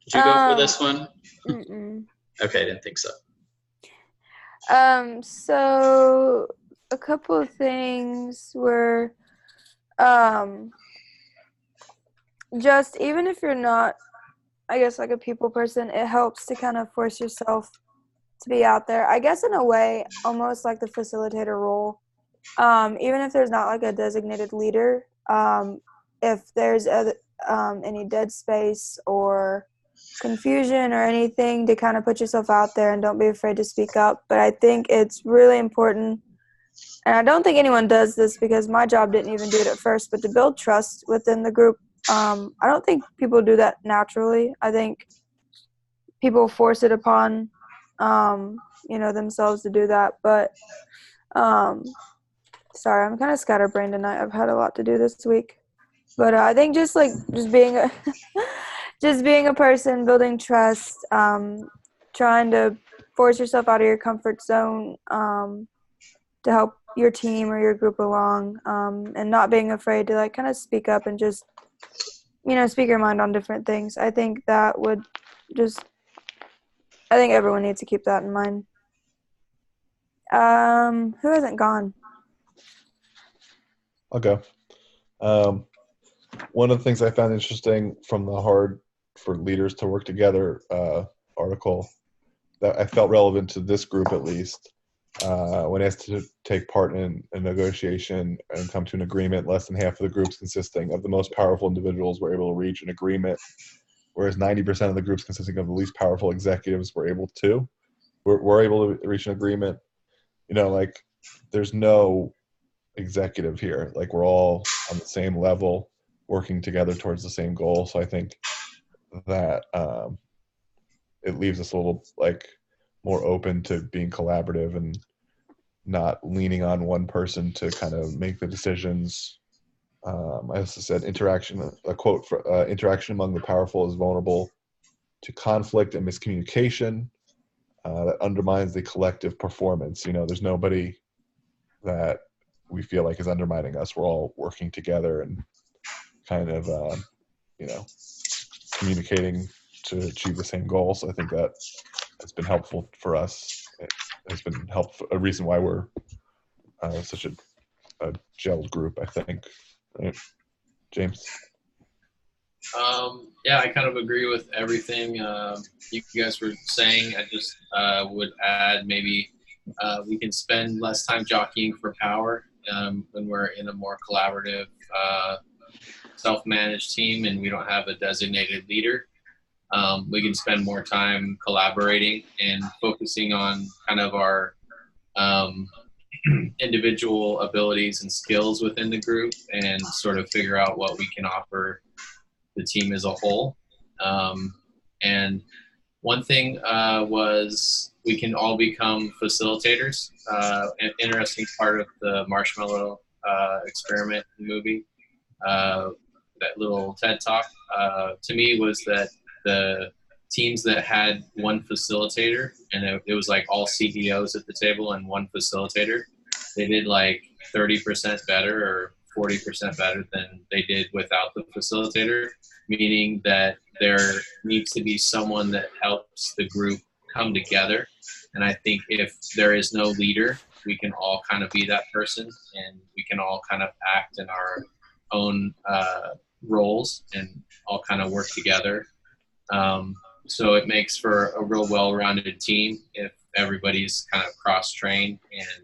S1: Did you go for this one? Okay, I didn't think so.
S4: So a couple of things were just, even if you're not, I guess, like a people person, it helps to kind of force yourself to be out there. I guess in a way, almost like the facilitator role. Even if there's not like a designated leader, if there's any dead space or confusion or anything, to kind of put yourself out there and don't be afraid to speak up. But I think it's really important, and I don't think anyone does this because my job didn't even do it at first, but to build trust within the group. I don't think people do that naturally. I think people force it upon themselves to do that. But sorry, I'm kind of scatterbrained tonight. I've had a lot to do this week. But I think just being a just being a person, building trust, trying to force yourself out of your comfort zone to help your team or your group along, and not being afraid to like kind of speak up and just speak your mind on different things. I think that would I think everyone needs to keep that in mind. Who hasn't gone?
S2: I'll go. One of the things I found interesting from the Hard for Leaders to Work Together article that I felt relevant to this group, at least, when asked to take part in a negotiation and come to an agreement, less than half of the groups consisting of the most powerful individuals were able to reach an agreement, whereas 90% of the groups consisting of the least powerful executives were able to reach an agreement. Like, there's no executive here. Like, we're all on the same level, working together towards the same goal. So I think that it leaves us a little more open to being collaborative and not leaning on one person to kind of make the decisions. As I said, a quote for interaction among the powerful is vulnerable to conflict and miscommunication that undermines the collective performance. There's nobody that we feel like is undermining us. We're all working together and kind of, communicating to achieve the same goal. So I think that has been helpful for us. It has been a reason why we're such a gelled group, I think. Right? James?
S3: Yeah, I kind of agree with everything you guys were saying. I just would add maybe we can spend less time jockeying for power when we're in a more collaborative, self-managed team and we don't have a designated leader. We can spend more time collaborating and focusing on kind of our individual abilities and skills within the group and sort of figure out what we can offer the team as a whole. And one thing was we can all become facilitators. An interesting part of the marshmallow experiment movie, that little TED talk, to me was that the teams that had one facilitator, and it was like all CEOs at the table and one facilitator, they did like 30% better or 40% better than they did without the facilitator, meaning that there needs to be someone that helps the group come together. And I think if there is no leader, we can all kind of be that person, and we can all kind of act in our own roles and all kind of work together. So it makes for a real well-rounded team if everybody's kind of cross-trained, and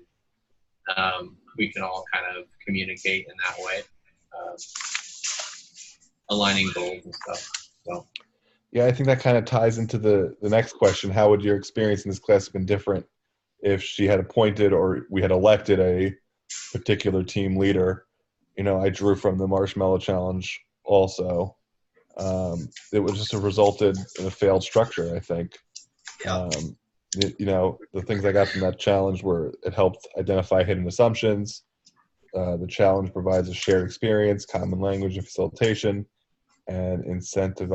S3: we can all kind of communicate in that way, aligning goals and stuff. So.
S2: Yeah, I think that kind of ties into the next question. How would your experience in this class have been different if she had appointed or we had elected a particular team leader? You know, I drew from the Marshmallow Challenge also. It would just have resulted in a failed structure, I think.
S1: Yeah.
S2: You know, the things I got from that challenge were it helped identify hidden assumptions. The challenge provides a shared experience, common language, and facilitation, and incentives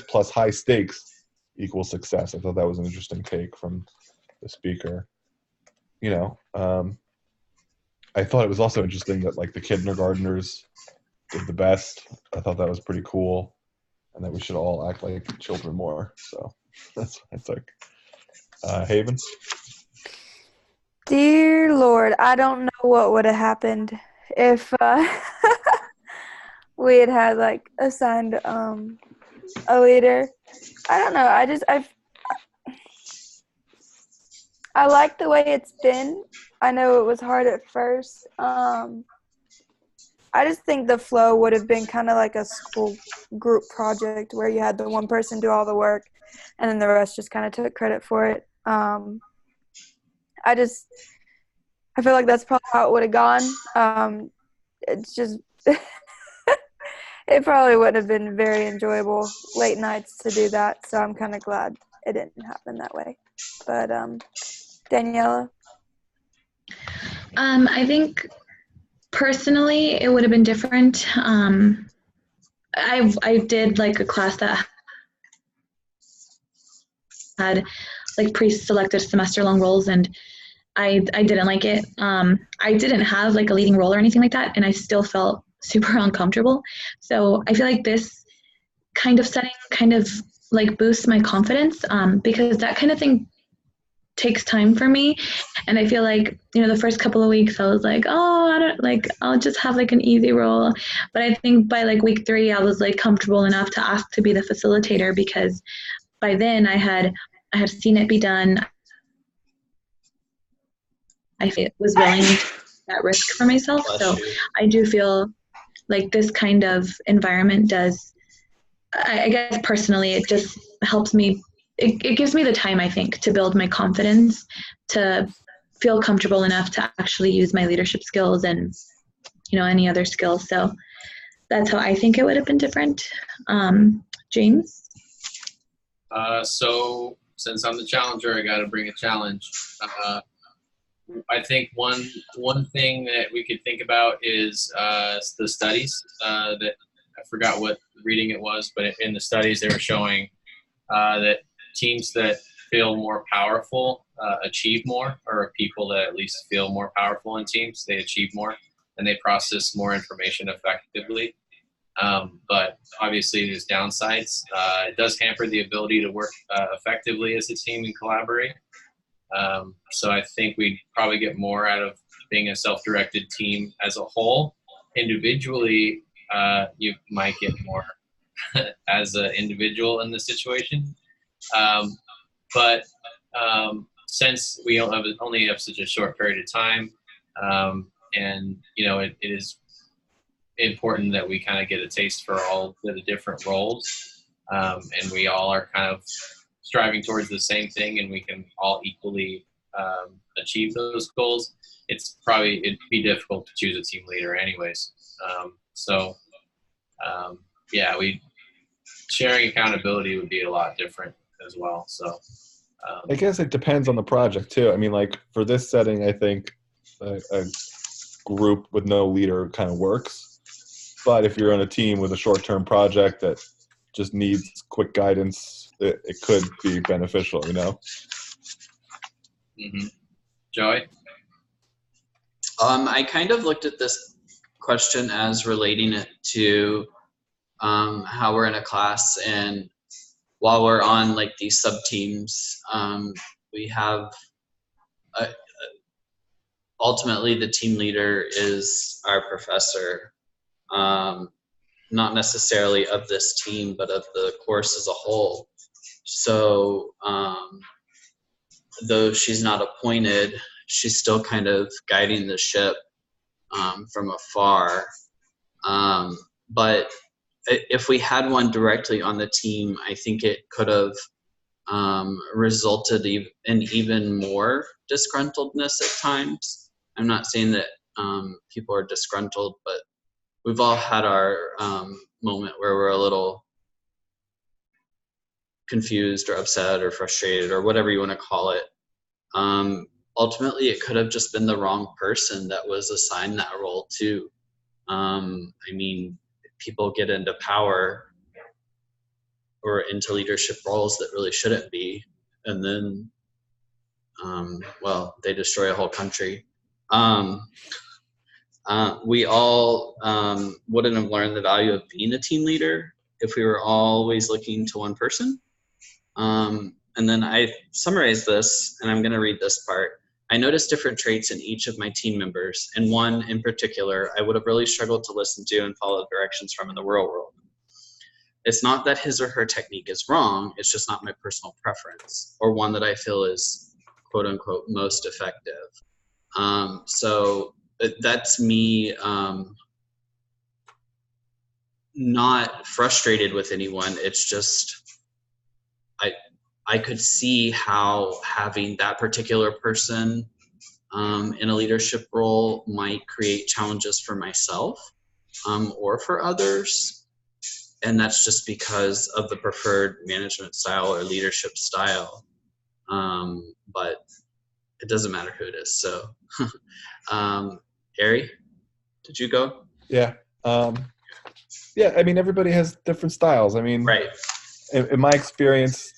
S2: plus high stakes equal success. I thought that was an interesting take from the speaker. You know, I thought it was also interesting that like the kindergartners did the best. I thought that was pretty cool, and that we should all act like children more. So that's what I took. Haven?
S4: Dear Lord, I don't know what would have happened if we had like assigned a leader. I don't know. I like the way it's been. I know it was hard at first. I just think the flow would have been kind of like a school group project where you had the one person do all the work and then the rest just kind of took credit for it. I feel like that's probably how it would have gone. It's just it probably would have been very enjoyable late nights to do that, so I'm kind of glad it didn't happen that way. But Daniela?
S5: I think personally it would have been different. I did like a class that had like pre-selected semester-long roles, and I didn't like it. I didn't have like a leading role or anything like that, and I still felt super uncomfortable. So I feel like this kind of setting kind of like boosts my confidence, because that kind of thing takes time for me. And I feel like, you know, the first couple of weeks I was like, oh, I don't like, I'll just have like an easy role. But I think by like week 3, I was like comfortable enough to ask to be the facilitator, because by then I had seen it be done. I was willing to take that risk for myself. So I do feel like this kind of environment does, I guess personally, it just helps me. It gives me the time, I think, to build my confidence, to feel comfortable enough to actually use my leadership skills and, you know, any other skills. So that's how I think it would have been different. James?
S3: So since I'm the challenger, I got to bring a challenge. I think one thing that we could think about is the studies. That I forgot what reading it was, but in the studies they were showing that teams that feel more powerful achieve more, or people that at least feel more powerful in teams, they achieve more and they process more information effectively. But obviously there's downsides. It does hamper the ability to work effectively as a team and collaborate. So I think we probably get more out of being a self-directed team as a whole. Individually, you might get more as an individual in the situation. But since we only have such a short period of time, and you know, it is important that we kind of get a taste for all the different roles, and we all are kind of striving towards the same thing, and we can all equally achieve those goals. It'd be difficult to choose a team leader anyways. Yeah, sharing accountability would be a lot different as well. So
S2: I guess it depends on the project too. I mean, like for this setting, I think a group with no leader kind of works. But if you're on a team with a short-term project that just needs quick guidance, it could be beneficial, you know?
S3: Mm-hmm. Joey?
S1: I kind of looked at this question as relating it to how we're in a class, and while we're on like these sub teams, we have ultimately the team leader is our professor, not necessarily of this team, but of the course as a whole. So though she's not appointed, she's still kind of guiding the ship from afar. But if we had one directly on the team, I think it could have resulted in even more disgruntledness at times. I'm not saying that people are disgruntled, but we've all had our moment where we're a little confused or upset or frustrated or whatever you want to call it. Ultimately, it could have just been the wrong person that was assigned that role too. I mean, people get into power or into leadership roles that really shouldn't be, and then, well, they destroy a whole country. We all wouldn't have learned the value of being a team leader if we were always looking to one person. And then I summarized this, and I'm going to read this part. I noticed different traits in each of my team members, and one in particular I would have really struggled to listen to and follow directions from in the real world. It's not that his or her technique is wrong, it's just not my personal preference, or one that I feel is quote unquote most effective. So that's me not frustrated with anyone. It's just I could see how having that particular person in a leadership role might create challenges for myself or for others. And that's just because of the preferred management style or leadership style. But it doesn't matter who it is. So, Harry, did you go?
S2: Yeah. Yeah, I mean, everybody has different styles. I mean,
S1: right.
S2: In my experience,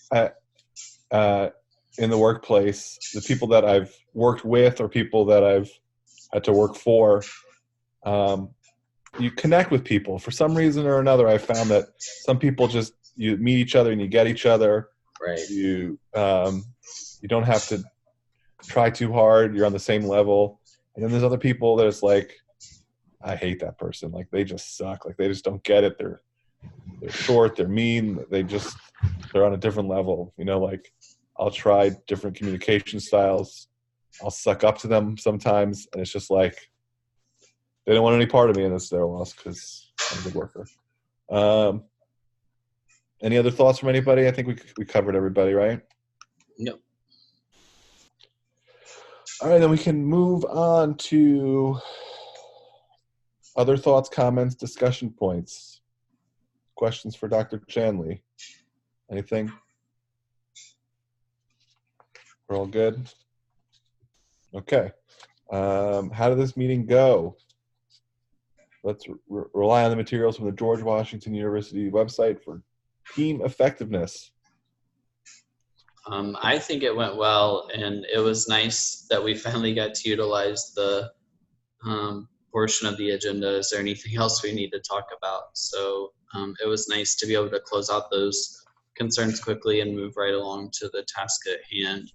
S2: in the workplace, the people that I've worked with or people that I've had to work for, you connect with people for some reason or another. I found that some people just, you meet each other and you get each other.
S1: Right.
S2: You don't have to try too hard. You're on the same level. And then there's other people that it's like, I hate that person. Like, they just suck. Like, they just don't get it. They're short. They're mean. They're on a different level. You know, like, I'll try different communication styles. I'll suck up to them sometimes. And it's just like, they don't want any part of me, and it's their loss because I'm a good worker. Any other thoughts from anybody? I think we covered everybody, right?
S1: No.
S2: All right, then we can move on to other thoughts, comments, discussion points. Questions for Dr. Chanley? Anything? We're all good? Okay. How did this meeting go? Let's rely on the materials from the George Washington University website for team effectiveness.
S1: I think it went well, and it was nice that we finally got to utilize the portion of the agenda. Is there anything else we need to talk about? So it was nice to be able to close out those concerns quickly and move right along to the task at hand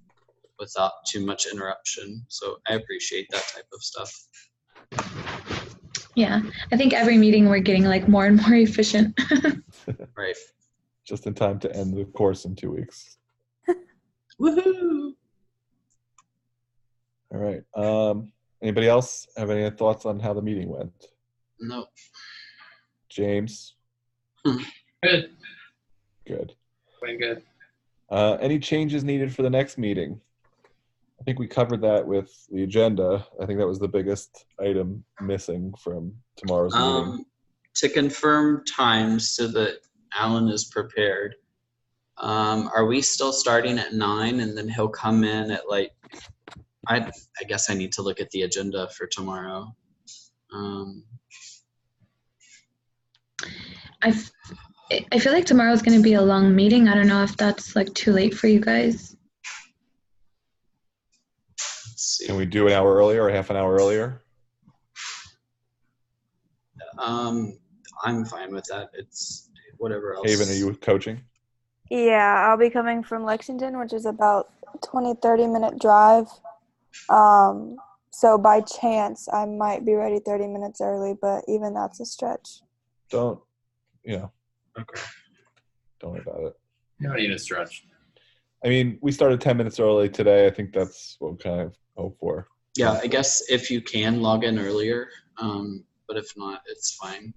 S1: without too much interruption. So I appreciate that type of stuff.
S5: Yeah, I think every meeting we're getting like more and more efficient.
S1: Right.
S2: Just in time to end the course in 2 weeks.
S1: Woohoo!
S2: All right. Anybody else have any thoughts on how the meeting went?
S1: No.
S2: James?
S3: Good.
S2: Good.
S3: Went good.
S2: Any changes needed for the next meeting? I think we covered that with the agenda. I think that was the biggest item missing from tomorrow's meeting.
S1: To confirm times so that Alan is prepared, are we still starting at 9 and then he'll come in at like, I guess I need to look at the agenda for tomorrow.
S5: I feel like tomorrow's going to be a long meeting. I don't know if that's like too late for you guys.
S1: Let's see.
S2: Can we do an hour earlier or half an hour earlier?
S1: I'm fine with that. It's whatever else.
S2: Haven, are you coaching?
S4: Yeah, I'll be coming from Lexington, which is about 20-30 minute drive. So by chance, I might be ready 30 minutes early, but even that's a stretch.
S2: Don't
S1: Okay.
S2: don't worry about it.
S3: You don't need a stretch.
S2: I mean, we started 10 minutes early today. I think that's what we kind of hope for.
S1: Yeah, I guess if you can log in earlier, but if not, it's fine.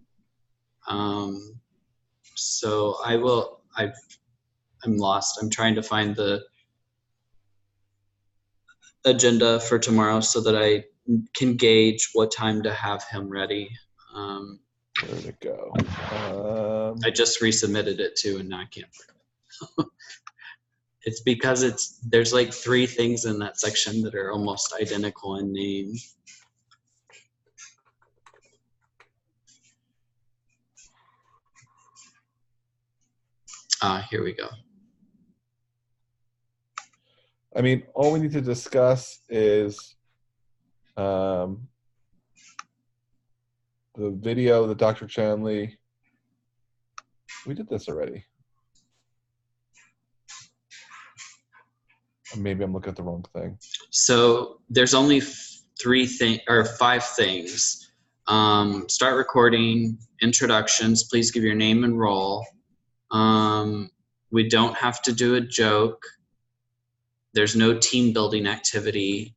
S1: So I'm lost. I'm trying to find the agenda for tomorrow so that I can gauge what time to have him ready.
S2: Where'd it go?
S1: I just resubmitted it too, and now I can't. It's because there's like 3 things in that section that are almost identical in name. Here we go.
S2: I mean, all we need to discuss is the video that Dr. Chanley. We did this already. Or maybe I'm looking at the wrong thing.
S1: So there's only 5 things. Start recording, introductions, please give your name and role. We don't have to do a joke. There's no team building activity.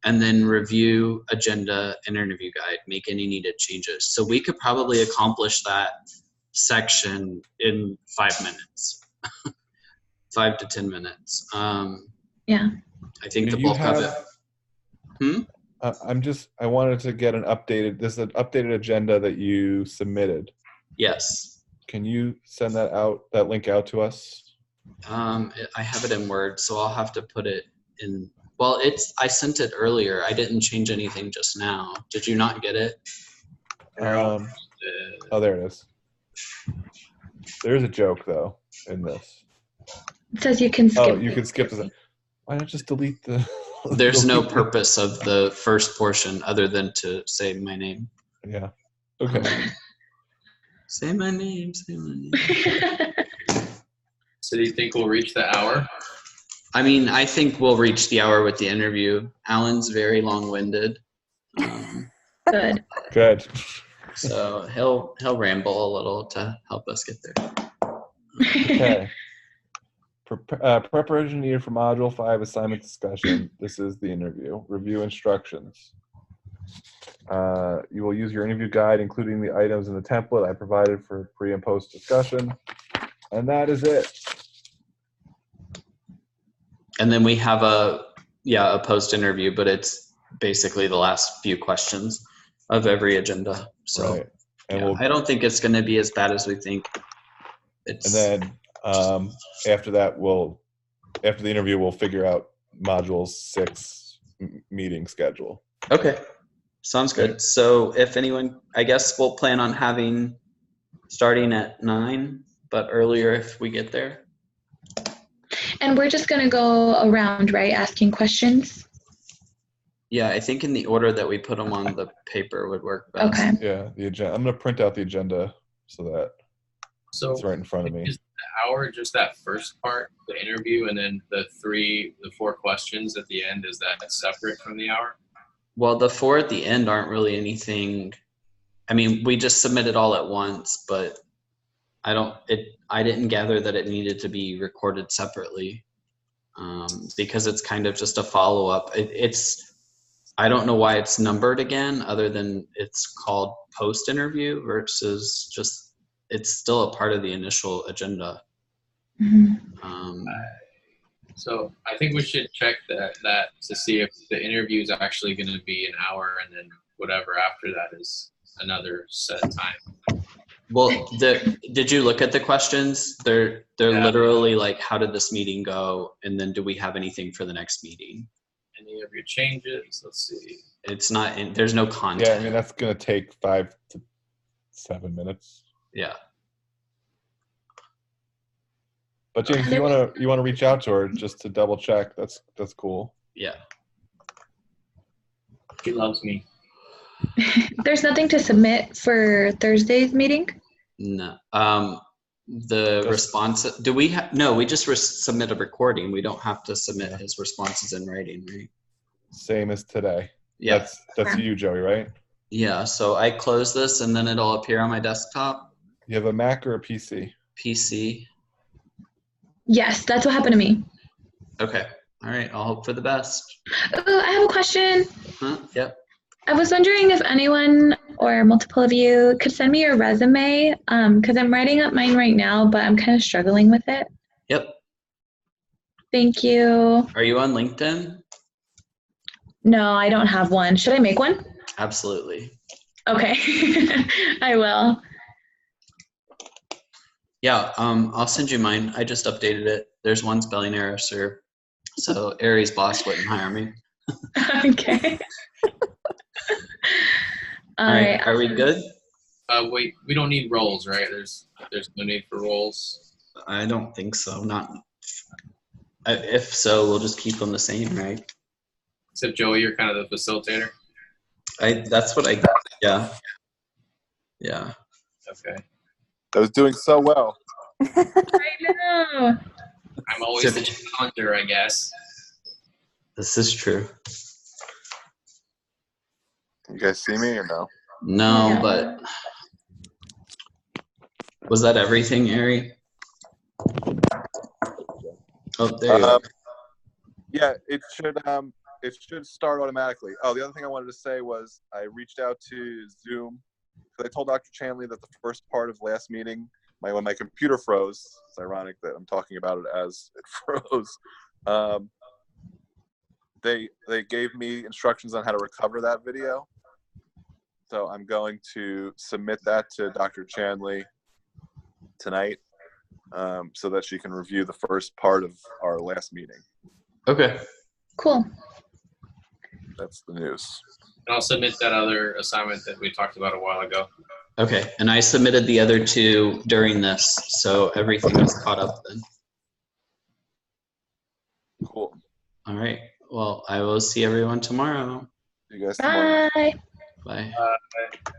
S1: And then review agenda and interview guide, make any needed changes. So we could probably accomplish that section in 5 minutes, 5 to 10 minutes.
S5: Yeah.
S1: I think
S2: Do
S1: the
S2: you
S1: bulk of
S2: have-
S1: it.
S2: I wanted to get an updated agenda that you submitted.
S1: Yes.
S2: Can you send that link out to us?
S1: I have it in Word, so I'll have to put it in. Well, I sent it earlier. I didn't change anything just now. Did you not get it?
S2: Oh, there it is. There's a joke though in this.
S5: It says you can skip.
S2: Oh, you can skip this. Why not just delete the?
S1: There's no purpose of the first portion other than to say my name.
S2: Yeah. Okay.
S1: Say my name. Say my name.
S3: So do you think we'll reach the hour?
S1: I mean, I think we'll reach the hour with the interview. Alan's very long-winded,
S5: Good.
S2: Good.
S1: so he'll ramble a little to help us get there.
S2: Okay. Preparation needed for Module 5 assignment discussion. This is the interview. Review instructions. You will use your interview guide, including the items in the template I provided for pre and post discussion. And that is it.
S1: And then we have a post interview, but it's basically the last few questions of every agenda. So
S2: Right. And
S1: I don't think it's going to be as bad as we think.
S2: and then after that, after the interview, we'll figure out Module 6 meeting schedule.
S1: Okay. Sounds good. So if anyone, I guess we'll plan on starting at 9, but earlier if we get there.
S5: And we're just going to go around, right, asking questions?
S1: Yeah, I think in the order that we put them on the paper would work best.
S5: Okay.
S2: Yeah, the agenda. I'm going to print out the agenda so that
S3: So
S2: it's right in front of me.
S3: is the hour just that first part, the interview, and then the 4 questions at the end, is that separate from the hour?
S1: Well, the 4 at the end aren't really anything. I mean, we just submit it all at once, but I didn't gather that it needed to be recorded separately, because it's kind of just a follow-up. I don't know why it's numbered again, other than it's called post-interview versus just, it's still a part of the initial agenda.
S5: Mm-hmm.
S3: So I think we should check that to see if the interview is actually going to be an hour, and then whatever after that is another set time.
S1: Well, did you look at the questions? They're literally like, how did this meeting go? And then do we have anything for the next meeting?
S3: Any of your changes? Let's see.
S1: It's not, there's no content.
S2: Yeah, I mean, that's going to take 5 to 7 minutes.
S1: Yeah.
S2: But James, you want to reach out to her just to double check? That's cool.
S1: Yeah.
S3: She loves me.
S5: There's nothing to submit for Thursday's meeting?
S1: No. The
S2: Just-
S1: response, do we have, no, we just submit a recording. We don't have to submit his responses in writing, right?
S2: Same as today.
S1: Yeah.
S2: That's you, Joey, right?
S1: Yeah, so I close this and then it'll appear on my desktop,
S2: You have a Mac or a PC?
S1: PC.
S5: Yes, that's what happened to me.
S1: Okay. All right. I'll hope for the best.
S5: Oh, I have a question.
S1: Huh? Yep.
S5: I was wondering if anyone or multiple of you could send me your resume, because I'm writing up mine right now, but I'm kind of struggling with it.
S1: Yep.
S5: Thank you.
S1: Are you on LinkedIn?
S5: No, I don't have one. Should I make one?
S1: Absolutely.
S5: Okay, I will.
S1: Yeah. I'll send you mine. I just updated it. There's one spelling error, sir. So Aries' boss wouldn't hire me.
S5: Okay.
S1: All right. Are we good?
S3: Wait, we don't need roles, right? There's no need for roles.
S1: I don't think so. Not. If so, we'll just keep them the same, right?
S3: Except Joey, you're kind of the facilitator.
S1: That's what I. Yeah. Yeah.
S3: Okay.
S2: I was doing so well.
S5: I know.
S3: I'm always the challenger, I guess.
S1: This is true.
S2: You guys see me or no?
S1: No,
S5: Yeah.
S1: but was that everything, Ari? Oh, there you are.
S2: Yeah, it should start automatically. Oh, the other thing I wanted to say was I reached out to Zoom because I told Dr. Chanley that the first part of last meeting, when my computer froze. It's ironic that I'm talking about it as it froze. They gave me instructions on how to recover that video. So I'm going to submit that to Dr. Chanley tonight so that she can review the first part of our last meeting.
S1: Okay.
S5: Cool.
S2: That's the news.
S3: And I'll submit that other assignment that we talked about a while ago.
S1: Okay. And I submitted the other two during this, so everything is caught up then.
S2: Cool.
S1: All right. Well, I will see everyone tomorrow.
S2: See you guys tomorrow.
S5: Bye.
S1: Bye.
S3: Bye.